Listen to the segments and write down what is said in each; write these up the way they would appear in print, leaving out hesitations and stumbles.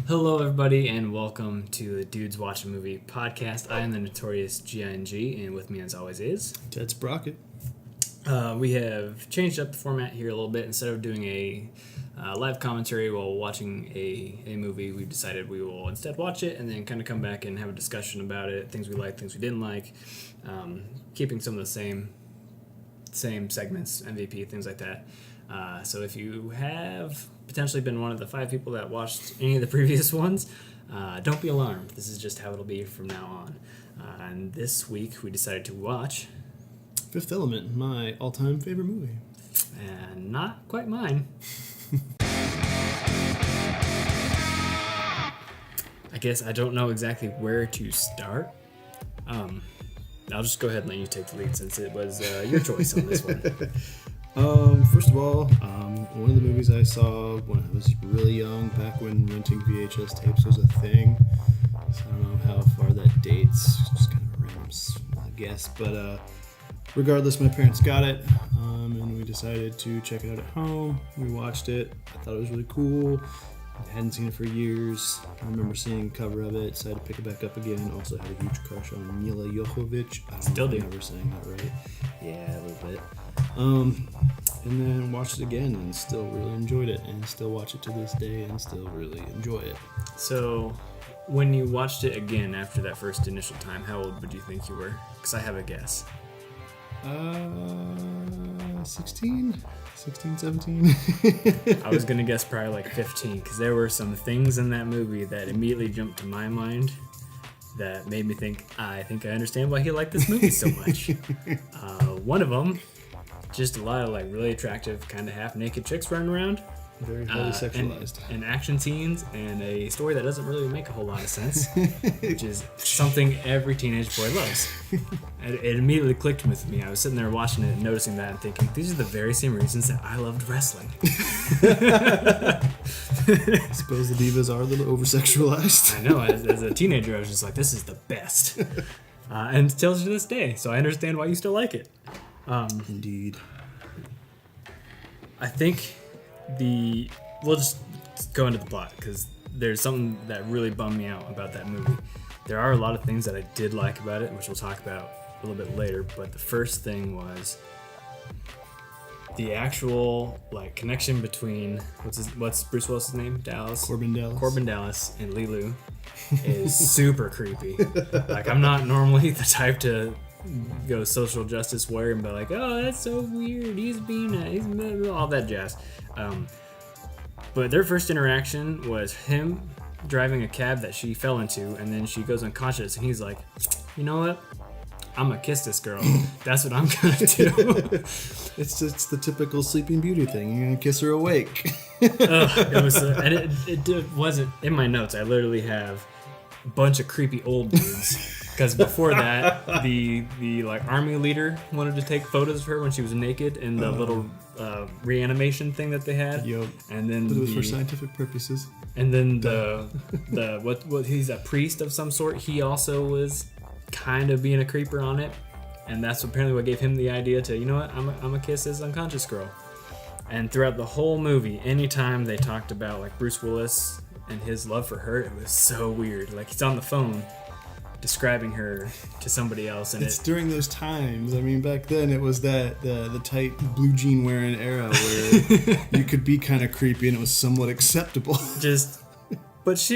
Hello, everybody, and welcome to the Dudes Watch a Movie podcast. I am the notorious GING, and with me, as always, is Ted Sprocket. We have changed up the format here a little bit. Instead of doing a live commentary while watching a movie, we've decided we will instead watch it and then kind of come back and have a discussion about it, things we liked, things we didn't like, keeping some of the same segments, MVP, things like that. So if you have potentially been one of the 5 people that watched any of the previous ones, don't be alarmed. This is just how it'll be from now on. And this week we decided to watch Fifth Element, my all-time favorite movie. And not quite mine. I guess I don't know exactly where to start. I'll just go ahead and let you take the lead since it was your choice on this one. First of all, one of the movies I saw when I was really young, back when renting VHS tapes was a thing. So I don't know how far that dates, just kind of a random guess. But regardless, my parents got it, and we decided to check it out at home. We watched it. I thought it was really cool. I hadn't seen it for years. I remember seeing the cover of it, so I had to pick it back up again. Also had a huge crush on Mila Jovovich. I don't know if I'm ever saying that right. Yeah, a little bit. And then watched it again and still really enjoyed it, and still watch it to this day and still really enjoy it. So, when you watched it again after that first initial time, how old would you think you were? Because I have a guess. 16, 17. I was going to guess probably like 15, because there were some things in that movie that immediately jumped to my mind that made me think, I think I understand why he liked this movie so much. One of them, just a lot of like really attractive, kind of half-naked chicks running around. Very highly sexualized. And action scenes, and a story that doesn't really make a whole lot of sense, which is something every teenage boy loves. And it immediately clicked with me. I was sitting there watching it and noticing that and thinking, these are the very same reasons that I loved wrestling. I suppose the divas are a little over-sexualized. I know. As a teenager, I was just like, this is the best. And still to this day, so I understand why you still like it. Indeed. I think we'll just go into the plot, because there's something that really bummed me out about that movie. There are a lot of things that I did like about it, which we'll talk about a little bit later, but the first thing was the actual like connection between what's Bruce Willis's name? Corbin Dallas and Lilu is super creepy. Like, I'm not normally the type to go social justice warrior and be like, oh, that's so weird, he's all that jazz. But their first interaction was him driving a cab that she fell into, and then she goes unconscious, and he's like, you know what? I'm gonna kiss this girl. That's what I'm gonna do. It's the typical Sleeping Beauty thing. You're gonna kiss her awake. It was, and it wasn't in my notes. I literally have a bunch of creepy old dudes. Because before that, the like army leader wanted to take photos of her when she was naked in the little reanimation thing that they had. Yep. And then but it was for scientific purposes. And then the what he's a priest of some sort. He also was kind of being a creeper on it, and that's apparently what gave him the idea to, you know what, I'm gonna kiss this unconscious girl. And throughout the whole movie, anytime they talked about like Bruce Willis and his love for her, it was so weird. Like, he's on the phone describing her to somebody else, and it's during those times. I mean, back then it was that the tight blue jean wearing era where you could be kind of creepy and it was somewhat acceptable. But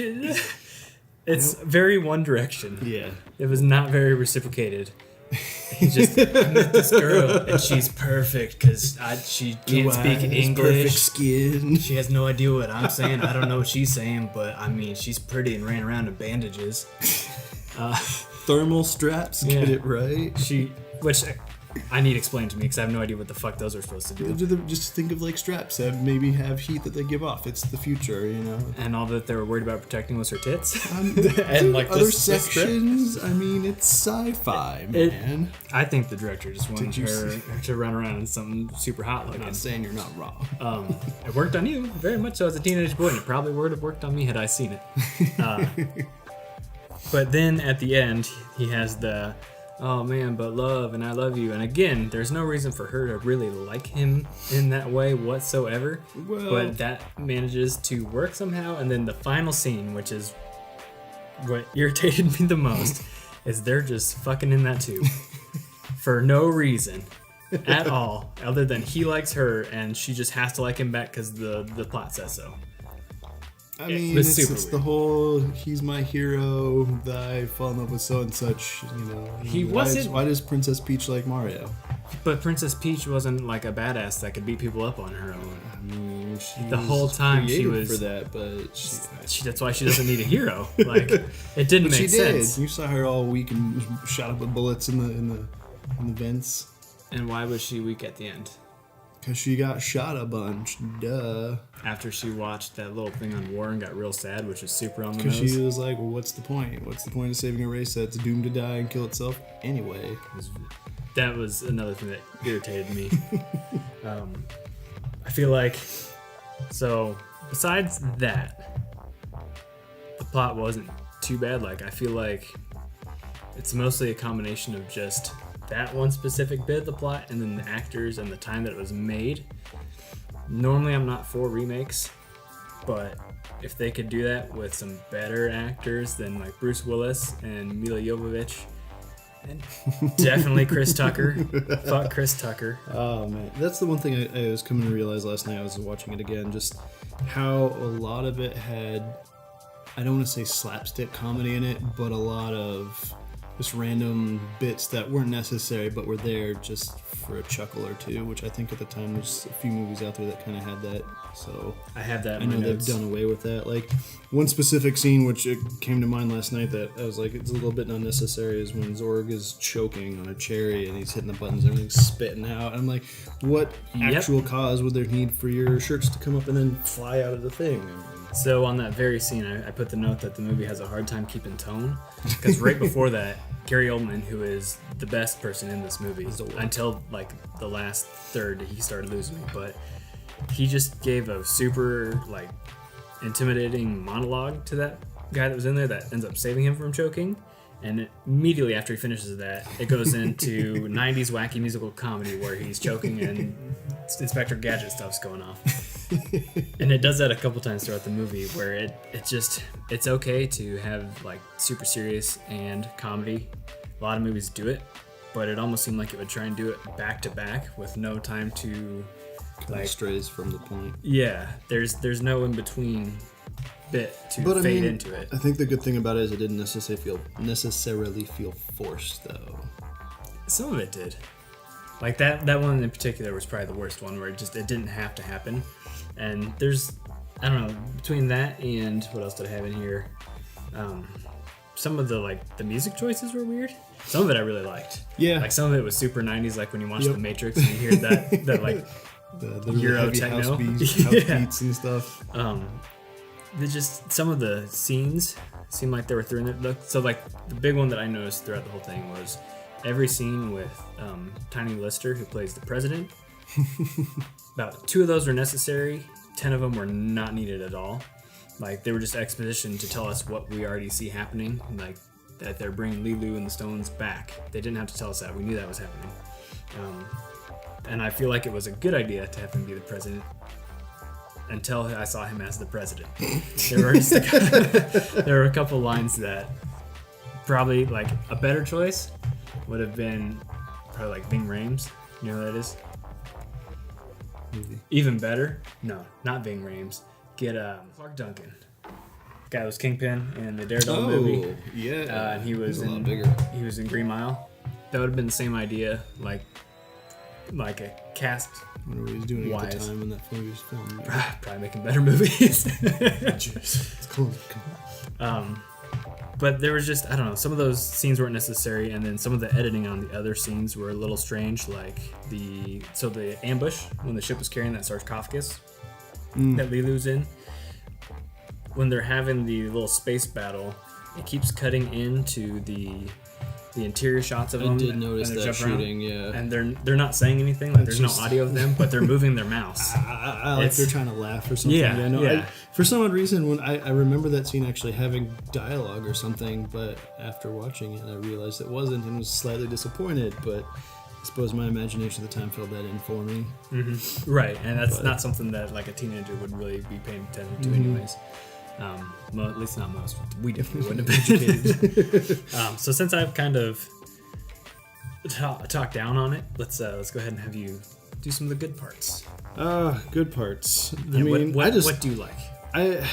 it's very One Direction. Yeah, it was not very reciprocated. He just, I met this girl and she's perfect because she can't speak English. Perfect skin. She has no idea what I'm saying. I don't know what she's saying, but I mean, she's pretty and ran around in bandages. Thermal straps, get it right. Which I need explained to me, because I have no idea what the fuck those are supposed to do. Just think of like straps that maybe have heat that they give off. It's the future, you know. And all that they were worried about protecting was her tits. And like other sections. I mean, it's sci-fi, man. I think the director just wanted her to run around in something super hot looking. I'm not saying you're not wrong. It worked on you very much so as a teenage boy, and it probably would have worked on me had I seen it. But then at the end, he has the oh man, but love and I love you. And again, there's no reason for her to really like him in that way whatsoever. Well, but that manages to work somehow. And then the final scene, which is what irritated me the most, is they're just fucking in that tube for no reason at all, other than he likes her and she just has to like him back because the plot says so. I mean, it's the whole he's my hero, that I fall in love with so and such, you know. He wasn't. Why does Princess Peach like Mario? But Princess Peach wasn't like a badass that could beat people up on her own. I mean, The whole time she was for that, but that's why she doesn't need a hero. Like, it didn't but make she sense. did. You saw her all weak and shot up with bullets in the vents. And why was she weak at the end? Because she got shot a bunch. Duh. After she watched that little thing on war and got real sad, which is super on the Because nose. she was like, well, what's the point? What's the point of saving a race that's doomed to die and kill itself anyway? That was another thing that irritated me. I feel like, so besides that, the plot wasn't too bad. Like, I feel like it's mostly a combination of just that one specific bit of the plot and then the actors and the time that it was made. Normally I'm not for remakes, but if they could do that with some better actors than like Bruce Willis and Mila Jovovich, and definitely Chris Tucker. Fuck Chris Tucker. Oh man, that's the one thing I was coming to realize last night. I was watching it again, just how a lot of it had, I don't want to say slapstick comedy in it, but a lot of just random bits that weren't necessary but were there just for a chuckle or two, which I think at the time there's a few movies out there that kind of had that. So I have that. I know they've done away with that. Like one specific scene which it came to mind last night that I was like, it's a little bit unnecessary, is when Zorg is choking on a cherry and he's hitting the buttons and everything's spitting out. And I'm like, what actual cause would there need for your shirts to come up and then fly out of the thing? So on that very scene, I put the note that the movie has a hard time keeping tone, because right before that, Gary Oldman, who is the best person in this movie, until like the last third, he started losing me, but he just gave a super like intimidating monologue to that guy that was in there that ends up saving him from choking. And immediately after he finishes that, it goes into 90s wacky musical comedy where he's choking and Inspector Gadget stuff's going off. And it does that a couple times throughout the movie where it's okay to have like super serious and comedy. A lot of movies do it, but it almost seemed like it would try and do it back to back with no time to like strays from the point. Yeah, there's no in between bit to fade into it. I think the good thing about it is it didn't necessarily feel forced though. Some of it did. Like that one in particular was probably the worst one, where it didn't have to happen. And there's, I don't know, between that and what else did I have in here? Some of the music choices were weird. Some of it I really liked. Yeah. Like some of it was super 90s, like when you watch The Matrix and you hear that like the Euro heavy techno house beats and stuff. Some of the scenes seemed like they were through in there. So like the big one that I noticed throughout the whole thing was every scene with Tiny Lister, who plays the president. About 2 of those were necessary. 10 of them were not needed at all. Like they were just exposition to tell us what we already see happening, like that they're bringing Lilu and the Stones back. They didn't have to tell us that. We knew that was happening. And I feel like it was a good idea to have him be the president until I saw him as the president. There were a couple lines that probably like a better choice would have been probably like Ving Rhames. You know who that is? Movie. Even better? No, not Ving Rhames. Get Clark Duncan. Guy that was Kingpin in the Daredevil movie. Yeah. And he was a lot bigger. He was in Green Mile. That would have been the same idea, like a cast. What he was doing at the wise. time when that movie was filmed. Probably making better movies. It's cool. But there was just, I don't know, some of those scenes weren't necessary, and then some of the editing on the other scenes were a little strange, like the ambush when the ship was carrying that sarcophagus that Lilu's in. When they're having the little space battle, it keeps cutting into the the interior shots of I them. did notice and they're that jumping around, shooting, yeah. and they're not saying anything. Like, there's no audio of them, but they're moving their mouths. Like they're trying to laugh or something. Yeah, yeah. For some odd reason, when I remember that scene actually having dialogue or something, but after watching it, I realized it wasn't and was slightly disappointed. But I suppose my imagination at the time filled that in for me. Mm-hmm. Right, and that's not something that like a teenager would really be paying attention to, anyways. At least not most. We definitely wouldn't have been educated. So since I've kind of talked down on it, let's go ahead and have you do some of the good parts. Good parts. Yeah, I mean, what do you like? I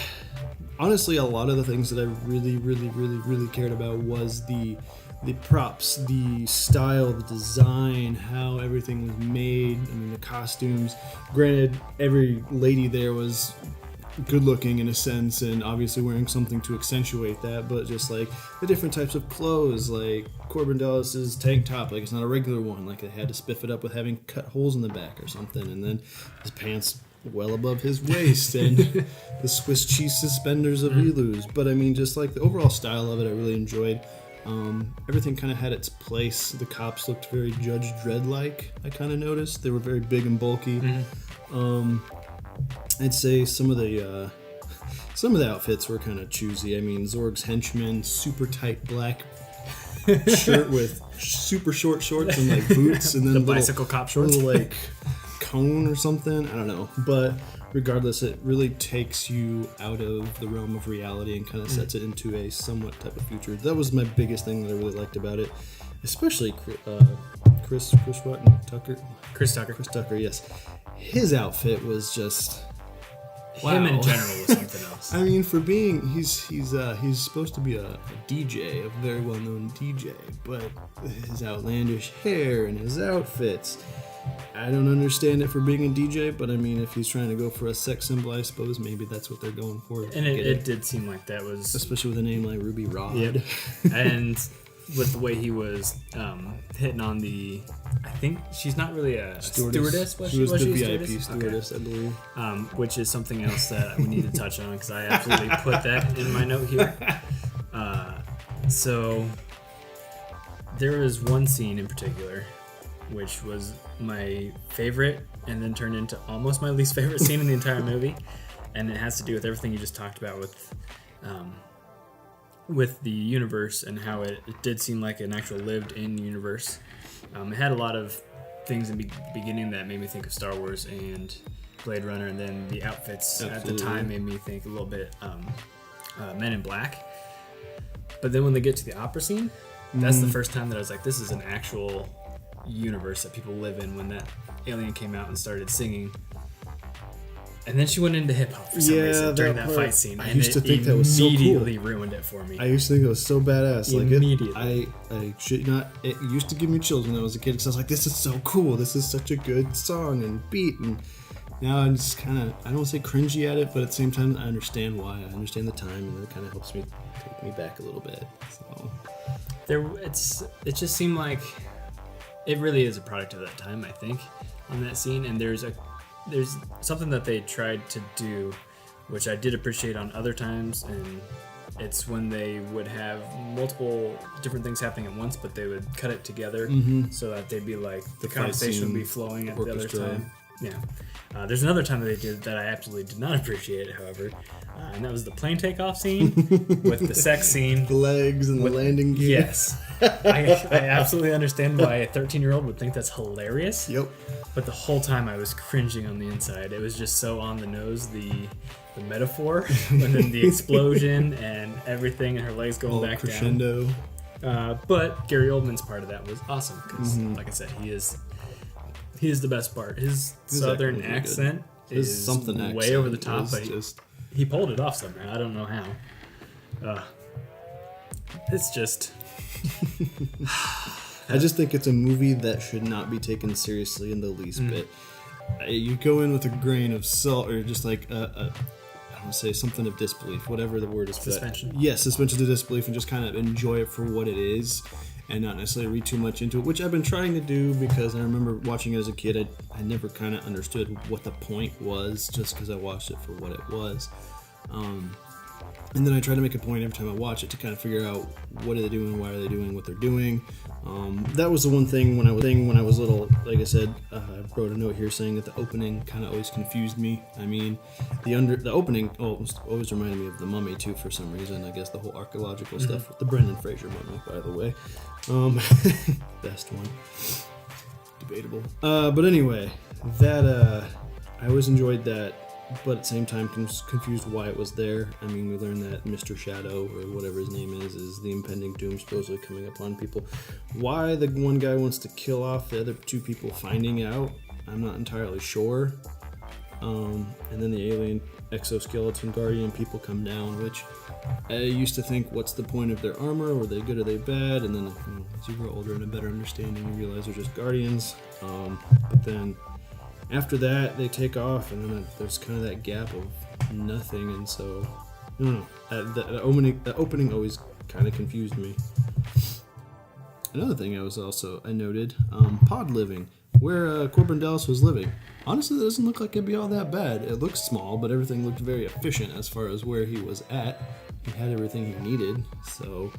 honestly, a lot of the things that I really cared about was the props, the style, the design, how everything was made. I mean, the costumes. Granted, every lady there was good looking in a sense, and obviously wearing something to accentuate that, but just like the different types of clothes, like Corbin Dallas's tank top, like it's not a regular one, like they had to spiff it up with having cut holes in the back or something, and then his pants well above his waist, and the Swiss cheese suspenders of Elu's. But I mean, just like the overall style of it, I really enjoyed. Everything kind of had its place. The cops looked very Judge Dredd-like, I kind of noticed. They were very big and bulky. I'd say some of the outfits were kind of choosy. I mean, Zorg's henchman, super tight black shirt with super short shorts and like boots, and then the bicycle cop shorts, little like cone or something. I don't know, but regardless, it really takes you out of the realm of reality and kind of sets it into a somewhat type of future. That was my biggest thing that I really liked about it, especially Chris Tucker. Yes, his outfit was just. Wow. Him in general was something else. I mean, for being he's supposed to be a DJ, a very well-known DJ, but his outlandish hair and his outfits, I don't understand it for being a DJ. But I mean, if he's trying to go for a sex symbol, I suppose maybe that's what they're going for. And it did seem like that was, especially with a name like Ruby Rod. Yep. And with the way he was hitting on the, I think she's not really a stewardess. She was the VIP stewardess, okay. I believe. Which is something else that we need to touch on, because I absolutely put that in my note here. So there was one scene in particular which was my favorite and then turned into almost my least favorite scene in the entire movie, and it has to do with everything you just talked about with the universe and how it did seem like an actual lived-in universe. It had a lot of things in the beginning that made me think of Star Wars and Blade Runner, and then the outfits at the time made me think a little bit Men in Black. But then when they get to the opera scene, that's the first time that I was like, this is an actual universe that people live in, when that alien came out and started singing. And then she went into hip hop for some reason during that fight scene. I used to think that was so cool. Immediately ruined it for me. I used to think it was so badass. Immediately. I should not. It used to give me chills when I was a kid, because I was like, "This is so cool. This is such a good song and beat." And now I'm just kind of, I don't want to say cringy at it, but at the same time, I understand why. I understand the time, and it kind of helps me take me back a little bit. So it just seemed like it really is a product of that time, I think, on that scene. And there's something that they tried to do, which I did appreciate on other times, and it's when they would have multiple different things happening at once, but they would cut it together so that they'd be like, the conversation would be flowing at the other time. Yeah. There's another time that they did that I absolutely did not appreciate, however, and that was the plane takeoff scene with the sex scene. The legs and the landing gear. Yes. I absolutely understand why a 13-year-old would think that's hilarious. Yep. But the whole time I was cringing on the inside. It was just so on the nose, the metaphor, and then the explosion and everything, and her legs going back crescendo. Down. But Gary Oldman's part of that was awesome, because, like I said, he is the best part. His southern accent is something way over the top, but he pulled it off somehow. I don't know how. It's just... I just think it's a movie that should not be taken seriously in the least bit. You go in with a grain of salt, or just like I don't want to say something of disbelief, whatever the word is. Suspension. Yes, suspension of disbelief, and just kind of enjoy it for what it is, and not necessarily read too much into it, which I've been trying to do, because I remember watching it as a kid. I never kind of understood what the point was, just because I watched it for what it was. And then I try to make a point every time I watch it to kind of figure out what are they doing, why are they doing what they're doing. That was the one thing when I was little. Like I said, I wrote a note here saying that the opening kind of always confused me. I mean, the opening always reminded me of The Mummy too for some reason. I guess the whole archaeological stuff with the Brendan Fraser mummy, by the way, best one, debatable. But anyway, that I always enjoyed that. But at the same time, confused why it was there. I mean, we learned that Mr. Shadow, or whatever his name is the impending doom supposedly coming upon people. Why the one guy wants to kill off the other two people finding out, I'm not entirely sure. And then the alien exoskeleton guardian people come down, which I used to think, what's the point of their armor? Were they good or they bad? And then as you grow older and a better understanding, you realize they're just guardians. But then after that, they take off, and then there's kind of that gap of nothing, and so, I don't know. The opening always kind of confused me. Another thing I noted, pod living, where Corbin Dallas was living. Honestly, it doesn't look like it'd be all that bad. It looks small, but everything looked very efficient as far as where he was at. He had everything he needed, so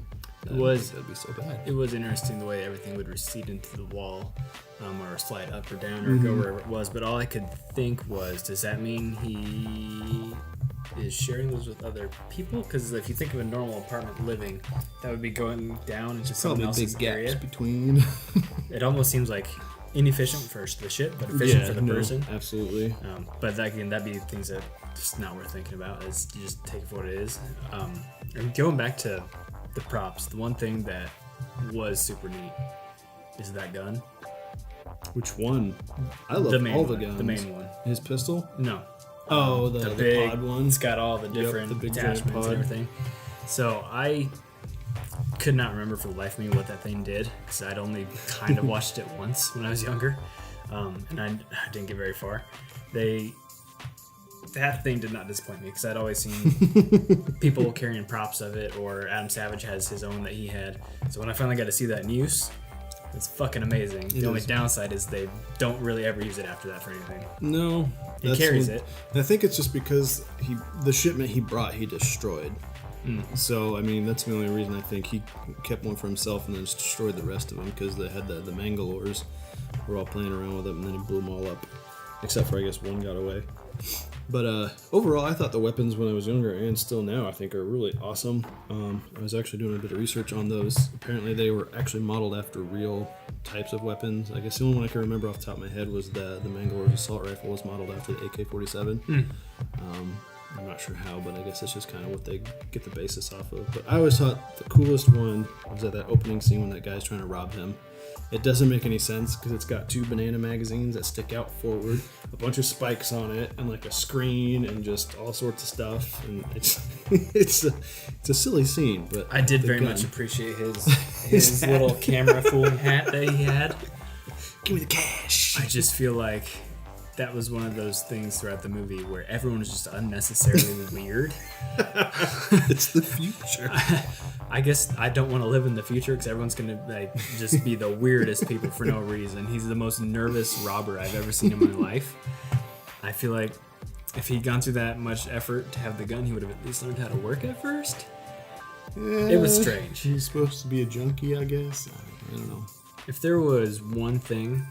that'd be so bad. It was interesting the way everything would recede into the wall, or slide up or down or go wherever it was. But all I could think was, does that mean he is sharing those with other people? Because if you think of a normal apartment living, that would be going down into someone else's big gaps area. Between. It almost seems like inefficient for the ship, but efficient for the person. Absolutely. But that'd be things that just not worth thinking about. Is you just take it for what it is. And going back to the props, the one thing that was super neat is that gun. Which one? I love all the guns. The main one. His pistol? No. The big pod one. It's got all the different attachments and everything. So I could not remember for the life of me what that thing did, because I'd only kind of watched it once when I was younger, and I didn't get very far. That thing did not disappoint me, because I'd always seen people carrying props of it, or Adam Savage has his own that he had. So when I finally got to see that in use, it's fucking amazing. The only downside is they don't really ever use it after that for anything. No. He carries it. I think it's just because the shipment he brought, he destroyed. So, I mean, that's the only reason I think he kept one for himself and then just destroyed the rest of them, because they had the Mangalores were all playing around with it, and then he blew them all up. Except for, I guess, one got away. But overall, I thought the weapons when I was younger and still now, I think, are really awesome. I was actually doing a bit of research on those. Apparently, they were actually modeled after real types of weapons. I guess the only one I can remember off the top of my head was the Mangalore's assault rifle was modeled after the AK-47. I'm not sure how, but I guess it's just kind of what they get the basis off of. But I always thought the coolest one was at that opening scene when that guy's trying to rob him. It doesn't make any sense because it's got two banana magazines that stick out forward, a bunch of spikes on it, and like a screen and just all sorts of stuff. And it's a silly scene, but I did very much appreciate his little camera fooling hat that he had. Give me the cash. I just feel like that was one of those things throughout the movie where everyone was just unnecessarily weird. It's the future. I guess I don't want to live in the future because everyone's going to just be the weirdest people for no reason. He's the most nervous robber I've ever seen in my life. I feel like if he'd gone through that much effort to have the gun, he would have at least learned how to work at first. Yeah, it was strange. He's supposed to be a junkie, I guess. I don't know. If there was one thing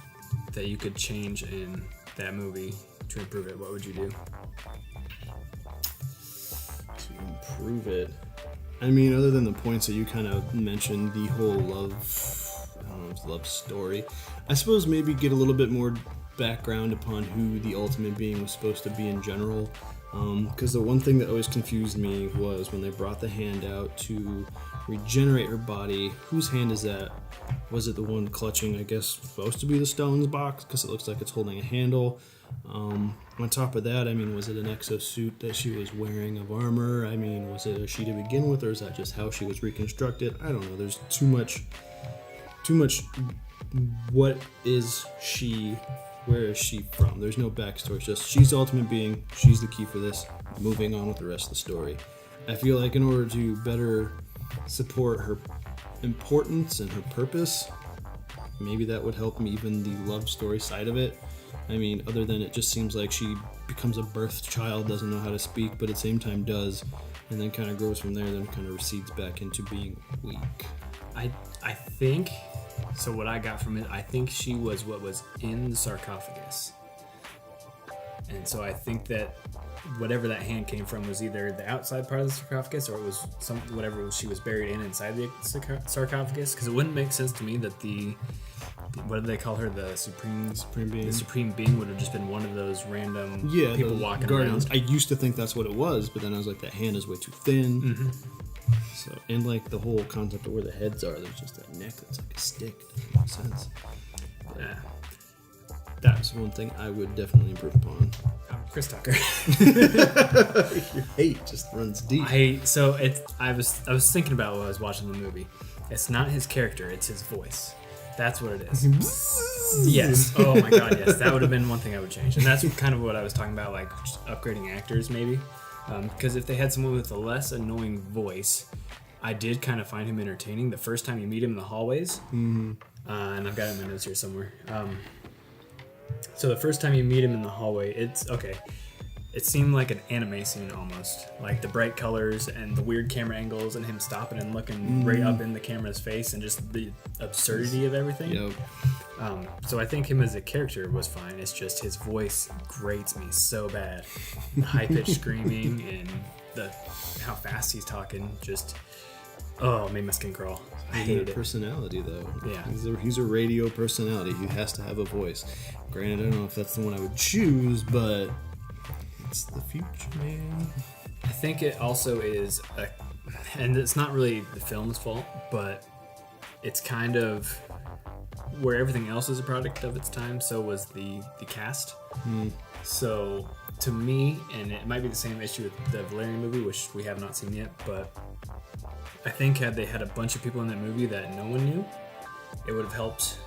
that you could change in that movie to improve it, what would you do? To improve it? I mean, other than the points that you kind of mentioned, the whole love story, I suppose maybe get a little bit more background upon who the ultimate being was supposed to be in general. Because the one thing that always confused me was when they brought the hand out to regenerate her body, whose hand is that? Was it the one clutching, I guess, supposed to be the stone's box because it looks like it's holding a handle? On top of that, I mean, was it an exosuit that she was wearing of armor? I mean, was it a she to begin with, or is that just how she was reconstructed? I don't know. There's too much. What is she? Where is she from? There's no backstory. It's just she's the ultimate being. She's the key for this. Moving on with the rest of the story. I feel like in order to better support her importance and her purpose, maybe that would help me, even the love story side of it. I mean, other than it just seems like she becomes a birthed child, doesn't know how to speak, but at the same time does, and then kind of grows from there, then kind of recedes back into being weak. I think, so what I got from it, I think she was what was in the sarcophagus. And so I think that whatever that hand came from was either the outside part of the sarcophagus, or it was whatever she was buried inside the sarcophagus. Because it wouldn't make sense to me that what did they call her? The supreme being. The supreme being would have just been one of those random people walking guardians. around. I used to think that's what it was, but then I was like, that hand is way too thin. Mm-hmm. So, and like the whole concept of where the heads are, there's just that neck that's like a stick. Doesn't make sense. Yeah. That's one thing I would definitely improve upon. Chris Tucker. Your hate just runs deep. I was thinking about while I was watching the movie. It's not his character, it's his voice. That's what it is. Yes. Oh my god, yes. That would have been one thing I would change. And that's kind of what I was talking about, like just upgrading actors maybe. Because if they had someone with a less annoying voice, I did kind of find him entertaining the first time you meet him in the hallways. Mm-hmm. And I've got it in my notes here somewhere. So the first time you meet him in the hallway, it's okay. It seemed like an anime scene almost, like the bright colors and the weird camera angles and him stopping and looking right up in the camera's face and just the absurdity of everything. Yep. So I think him as a character was fine. It's just his voice grates me so bad. The high-pitched screaming and how fast he's talking just, made my skin crawl. I hated it. Personality though. Yeah. He's a radio personality. He has to have a voice. Granted, I don't know if that's the one I would choose, but it's the future, man. I think it also is, and it's not really the film's fault, but it's kind of where everything else is a product of its time, so was the cast. So to me, and it might be the same issue with the Valerian movie, which we have not seen yet, but I think had they had a bunch of people in that movie that no one knew, it would have helped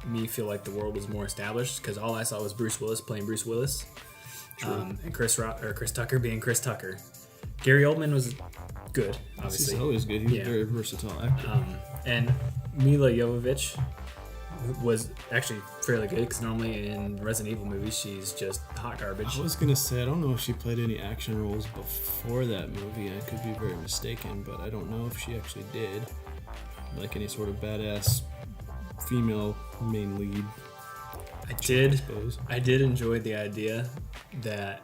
me feel like the world was more established, because all I saw was Bruce Willis playing Bruce Willis. And Chris Tucker being Chris Tucker. Gary Oldman was good, obviously. He's always good. He's a very versatile actor. And Mila Jovovich was actually fairly good, because normally in Resident Evil movies she's just hot garbage. I was gonna say, I don't know if she played any action roles before that movie. I could be very mistaken, but I don't know if she actually did. Like any sort of badass female main lead. I did enjoy the idea that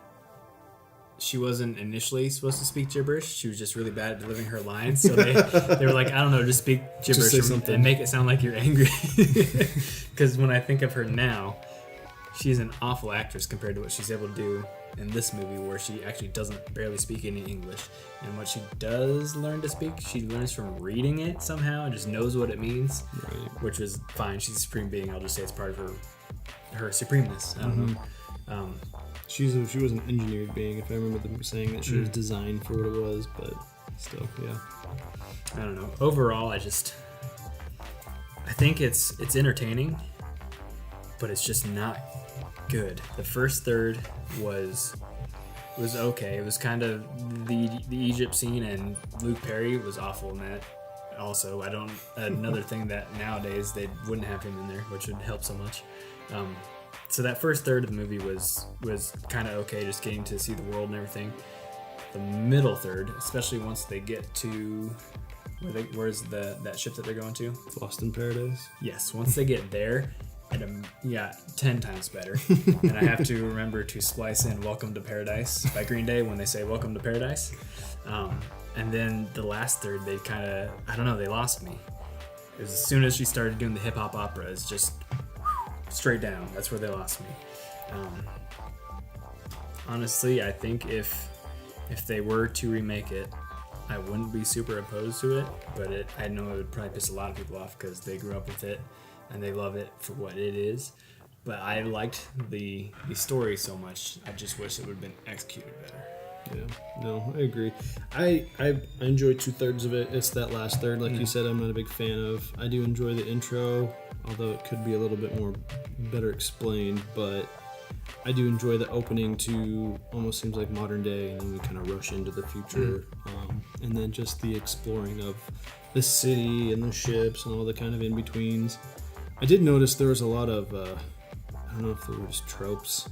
she wasn't initially supposed to speak gibberish. She was just really bad at delivering her lines. So they were like, I don't know, just speak gibberish and make it sound like you're angry. Because when I think of her now, she's an awful actress compared to what she's able to do in this movie, where she actually doesn't barely speak any English. And what she does learn to speak, she learns from reading it somehow and just knows what it means, right. Which was fine. She's a supreme being. I'll just say it's part of her supremeness. I don't know. She was an engineered being, if I remember them saying that she was designed for what it was, but still, yeah. I don't know. Overall, I think it's entertaining, but it's just not good. The first third was okay. It was kind of the Egypt scene, and Luke Perry was awful in that. Also, another thing that nowadays they wouldn't have him in there, which would help so much. So that first third of the movie was kind of okay, just getting to see the world and everything. The middle third, especially once they get to where's that ship that they're going to? Lost in Paradise. Yes, once they get there, 10 times better. And I have to remember to splice in "Welcome to Paradise" by Green Day when they say "Welcome to Paradise." And then the last third, they kind of, I don't know, they lost me. It was as soon as she started doing the hip hop opera, it's just straight down. That's where they lost me. Honestly, I think if they were to remake it, I wouldn't be super opposed to it, but I know it would probably piss a lot of people off because they grew up with it and they love it for what it is. But I liked the story so much, I just wish it would have been executed better. Yeah, no, I agree. I enjoy 2/3 of it. It's that last third, like you said, I'm not a big fan of. I do enjoy the intro, although it could be a little bit more better explained, but I do enjoy the opening to almost seems like modern day, and then we kind of rush into the future, and then just the exploring of the city and the ships and all the kind of in-betweens. I did notice there was a lot of, I don't know if they were just tropes,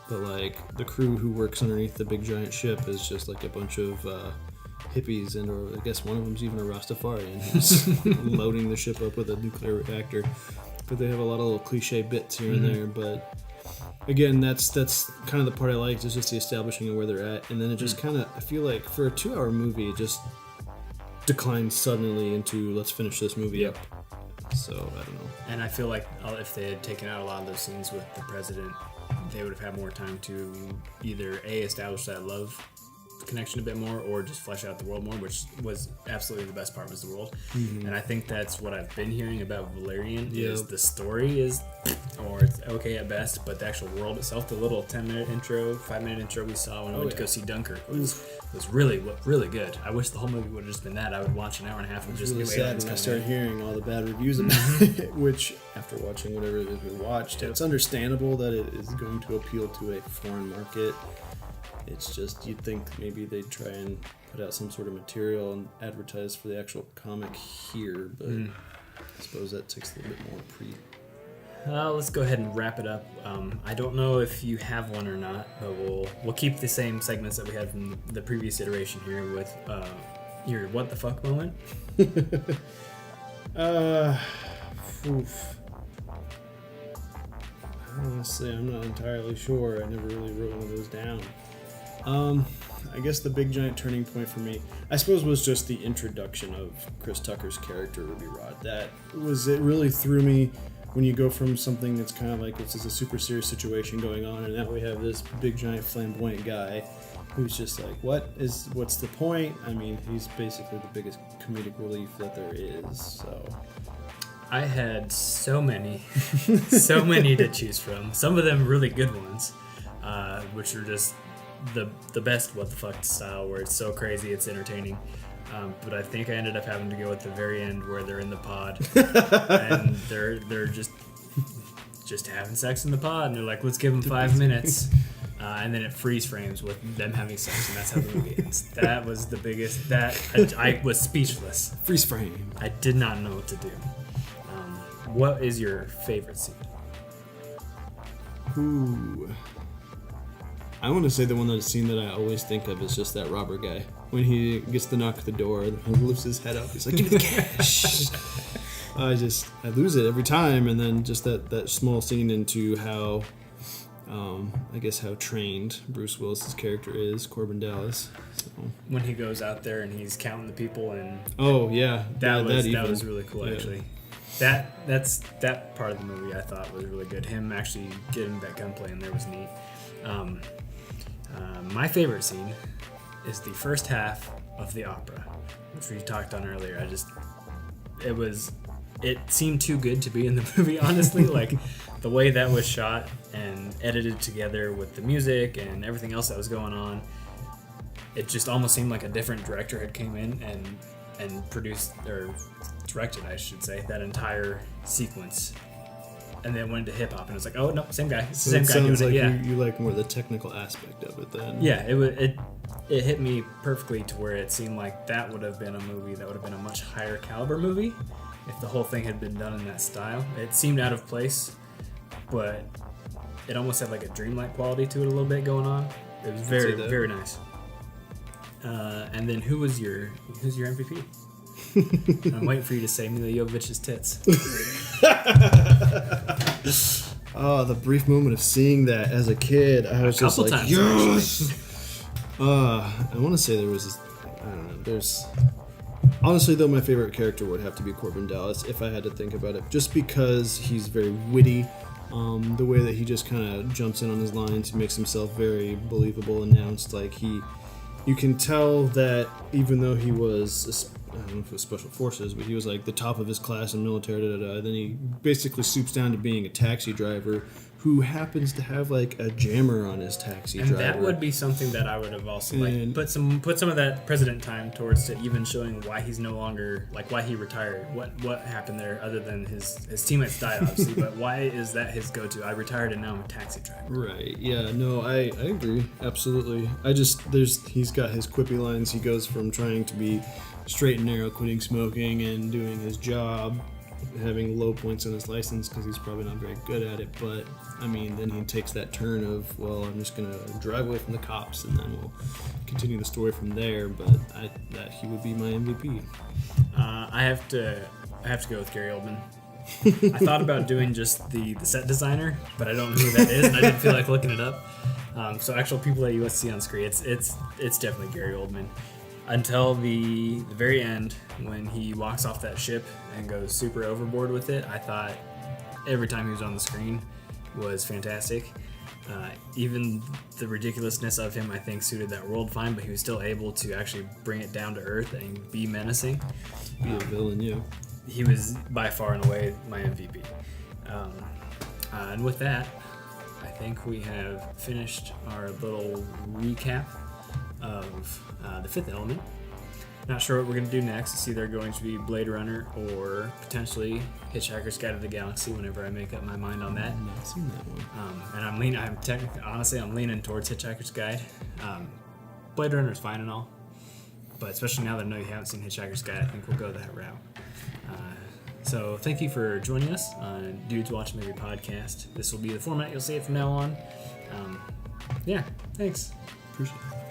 but like the crew who works underneath the big giant ship is just like a bunch of hippies, and or I guess one of them's even a Rastafarian who's loading the ship up with a nuclear reactor. But they have a lot of little cliche bits here and there. But again, that's kind of the part I liked, is just the establishing of where they're at, and then it just kind of, I feel like for a 2-hour movie, it just declines suddenly into let's finish this movie up. So I don't know. And I feel like if they had taken out a lot of those scenes with the president, they would have had more time to either establish that love connection a bit more, or just flesh out the world more, which was absolutely the best part, was the world. And I think that's what I've been hearing about Valerian, is the story is, or it's okay at best, but the actual world itself, the little 10-minute intro, 5-minute intro we saw when we went to go see Dunkirk was really good. I wish the whole movie would have just been that. I would watch an hour and a half of just really new sad aliens when I coming started in. hearing all the bad reviews about it, which after watching whatever it is we watched, it's understandable that it is going to appeal to a foreign market. It's just, you'd think maybe they'd try and put out some sort of material and advertise for the actual comic here, but I suppose that takes a little bit more Let's go ahead and wrap it up. I don't know if you have one or not, but we'll keep the same segments that we had from the previous iteration here with your what the fuck moment. Honestly, I'm not entirely sure. I never really wrote one of those down. I guess the big giant turning point for me, I suppose, was just the introduction of Chris Tucker's character, Ruby Rod. It really threw me when you go from something that's kind of like, this is a super serious situation going on, and now we have this big giant flamboyant guy who's just like, what's the point? I mean, he's basically the biggest comedic relief that there is, so... I had so many to choose from. Some of them really good ones, which are just the best what the fuck style, where it's so crazy it's entertaining. But I think I ended up having to go at the very end where they're in the pod and they're just having sex in the pod, and they're like, let's give them 5 minutes, and then it freeze frames with them having sex, and that's how the movie ends. That was the biggest. I was speechless. Freeze frame. I did not know what to do. What is your favorite scene? Ooh. I want to say the scene that I always think of is just that robber guy. When he gets the knock at the door, he lifts his head up, he's like, give me the cash! I lose it every time, and then just that small scene into how, I guess how trained Bruce Willis's character is, Corbin Dallas. So. When he goes out there and he's counting the people, and... Oh, yeah. That was really cool, actually. That part of the movie I thought was really good. Him actually getting that gunplay in there was neat. My favorite scene is the first half of the opera, which we talked on earlier. It seemed too good to be in the movie, honestly. Like the way that was shot and edited together with the music and everything else that was going on, it just almost seemed like a different director had came in and produced, or directed, I should say, that entire sequence, and then went into hip hop, and it was like, oh no, same guy. It's the same guy doing sounds like it. Yeah, you like more the technical aspect of it then. Yeah, it hit me perfectly to where it seemed like that would have been a movie that would have been a much higher caliber movie if the whole thing had been done in that style. It seemed out of place, but it almost had like a dreamlike quality to it a little bit going on. It was very, very nice. And then who's your MVP? I'm waiting for you to say Mila Jovovich's tits. Oh, the brief moment of seeing that as a kid, I was just like, times, yes! I want to say there was this, I don't know, honestly though, my favorite character would have to be Corbin Dallas if I had to think about it, just because he's very witty. The way that he just kind of jumps in on his lines, he makes himself very believable, announced. Like you can tell that even though he was, I don't know if it was special forces, but he was like the top of his class in military, then he basically swoops down to being a taxi driver who happens to have like a jammer on his taxi driver. And that would be something that I would have also put some of that president time towards, to even showing why he's no longer, like why he retired, what happened there, other than his teammates died obviously, but why is that his go-to? I retired and now I'm a taxi driver. Right. Yeah. No, I agree. Absolutely. He's got his quippy lines. He goes from trying to be straight and narrow, quitting smoking and doing his job, having low points on his license because he's probably not very good at it. But I mean, then he takes that turn of, well, I'm just gonna drive away from the cops, and then we'll continue the story from there. But that he would be my MVP. I have to go with Gary Oldman. I thought about doing just the set designer, but I don't know who that is, and I didn't feel like looking it up. So actual people that you see on screen, it's definitely Gary Oldman. Until the very end, when he walks off that ship and goes super overboard with it, I thought every time he was on the screen was fantastic. Even the ridiculousness of him, I think, suited that world fine, but he was still able to actually bring it down to earth and be menacing. Be a villain, yeah. He was by far and away my MVP. And with that, I think we have finished our little recap of The Fifth Element. Not sure what we're going to do next. It's either going to be Blade Runner or potentially Hitchhiker's Guide to the Galaxy whenever I make up my mind on that. I've not seen that one. And I'm leaning towards Hitchhiker's Guide. Blade Runner is fine and all, but especially now that I know you haven't seen Hitchhiker's Guide, I think we'll go that route. So thank you for joining us on Dudes Watch Movie Podcast. This will be the format you'll see it from now on. Yeah, thanks. Appreciate it.